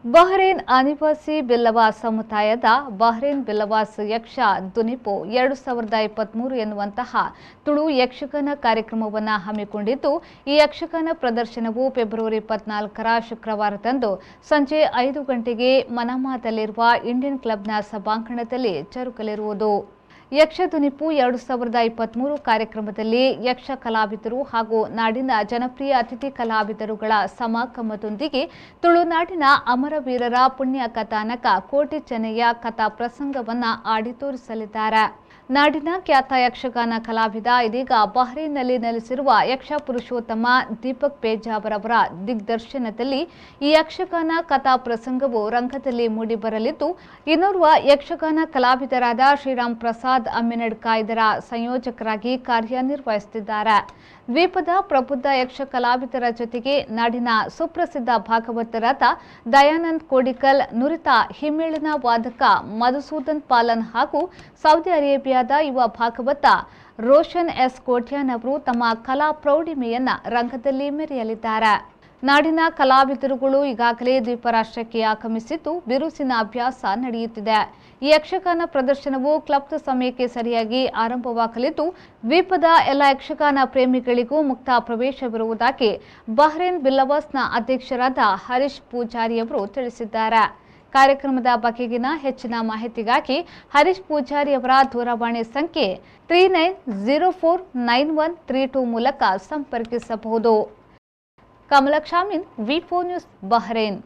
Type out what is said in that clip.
Bahrain ಆದಿವಾಸಿ ಬಿಲ್ಲವ ಸಮುದಾಯದ Bahrain Billavas ಯಕ್ಷ ದುನಿಪು 2023 ಎನ್ನುವಂತಹ ತುಳು ಯಕ್ಷಗಾನ ಕಾರ್ಯಕ್ರಮವನ್ನು ಹಮ್ಮಿಕೊಂಡಿದ್ದು, ಈ ಯಕ್ಷಗಾನ ಪ್ರದರ್ಶನವು ಫೆಬ್ರವರಿ 24ರ ಶುಕ್ರವಾರದಂದು ಸಂಜೆ 5 ಗಂಟೆಗೆ ಮನಾಮಾದಲ್ಲಿರುವ ಇಂಡಿಯನ್ ಕ್ಲಬ್ನ ಸಭಾಂಗಣದಲ್ಲಿ ಜರುಗಲಿರುವುದು. ಯಕ್ಷಧುನಿಪು 2023 ಕಾರ್ಯಕ್ರಮದಲ್ಲಿ ಯಕ್ಷ ಕಲಾವಿದರು ಹಾಗೂ ನಾಡಿನ ಜನಪ್ರಿಯ ಅತಿಥಿ ಕಲಾವಿದರುಗಳ ಸಮಾಗಮದೊಂದಿಗೆ ತುಳುನಾಡಿನ ಅಮರವೀರರ ಪುಣ್ಯ ಕಥಾನಕ ಕೋಟಿ ಚೆನ್ನಯ್ಯ ಕಥಾ ಪ್ರಸಂಗವನ್ನು ಆಡಿ ತೋರಿಸಲಿದ್ದಾರೆ. ನಾಡಿನ ಖ್ಯಾತ ಯಕ್ಷಗಾನ ಕಲಾವಿದ ಇದೀಗ ಬಹ್ರೇನ್ನಲ್ಲಿ ನೆಲೆಸಿರುವ ಯಕ್ಷ ಪುರುಷೋತ್ತಮ ದೀಪಕ್ ಪೇಜಾವರವರ ದಿಗ್ದರ್ಶನದಲ್ಲಿ ಈ ಯಕ್ಷಗಾನ ಕಥಾ ಪ್ರಸಂಗವು ರಂಗದಲ್ಲಿ ಮೂಡಿಬರಲಿದ್ದು, ಇನ್ನೋರ್ವ ಯಕ್ಷಗಾನ ಕಲಾವಿದರಾದ ಶ್ರೀರಾಮ್ ಪ್ರಸಾದ್ ಅಮ್ಮಿನಡ್ಕ ಇದರ ಸಂಯೋಜಕರಾಗಿ ಕಾರ್ಯನಿರ್ವಹಿಸುತ್ತಿದ್ದಾರೆ. ದ್ವೀಪದ ಪ್ರಬುದ್ಧ ಯಕ್ಷ ಕಲಾವಿದರ ಜೊತೆಗೆ ನಾಡಿನ ಸುಪ್ರಸಿದ್ಧ ಭಾಗವತರಾದ ದಯಾನಂದ್ ಕೋಡಿಕಲ್, ನುರಿತ ಹಿಮ್ಮೇಳನ ವಾದಕ ಮಧುಸೂದನ್ ಪಾಲನ್ ಹಾಗೂ ಸೌದಿ ಅರೇಬಿಯಾದ ಯುವ ಭಾಗವತ ರೋಷನ್ ಎಸ್ ಕೋಟ್ಯಾನ್ ಅವರು ತಮ್ಮ ಕಲಾ ಪ್ರೌಢಿಮೆಯನ್ನ ರಂಗದಲ್ಲಿ ಮೆರೆಯಲಿದ್ದಾರೆ. ನಾಡಿನ ಕಲಾವಿದರುಗಳು ಈಗಾಗಲೇ ದ್ವೀಪ ರಾಷ್ಟ್ರಕ್ಕೆ ಆಗಮಿಸಿದ್ದು, ಬಿರುಸಿನ ಅಭ್ಯಾಸ ನಡೆಯುತ್ತಿದೆ. ಈ ಯಕ್ಷಗಾನ ಪ್ರದರ್ಶನವು ಕ್ಲಬ್ ಸಮಯಕ್ಕೆ ಸರಿಯಾಗಿ ಆರಂಭವಾಗಲಿದ್ದು, ದ್ವೀಪದ ಎಲ್ಲ ಯಕ್ಷಗಾನ ಪ್ರೇಮಿಗಳಿಗೂ ಮುಕ್ತ ಪ್ರವೇಶವಿರುವುದಾಗಿ ಬಹ್ರೇನ್ ಬಿಲ್ಲವಾಸ್ನ ಅಧ್ಯಕ್ಷರಾದ ಹರೀಶ್ ಪೂಜಾರಿ ಅವರು ತಿಳಿಸಿದ್ದಾರೆ. ಕಾರ್ಯಕ್ರಮದ ಬಗೆಗಿನ ಹೆಚ್ಚಿನ ಮಾಹಿತಿಗಾಗಿ ಹರೀಶ್ ಪೂಜಾರಿ ಅವರ ದೂರವಾಣಿ ಸಂಖ್ಯೆ 39049132 ಮೂಲಕ ಸಂಪರ್ಕಿಸಬಹುದು. ಕಮಲಕ್ ಶಾಮೀನ್, ವಿ4 ನ್ಯೂಸ್, ಬಹ್ರೇನ್.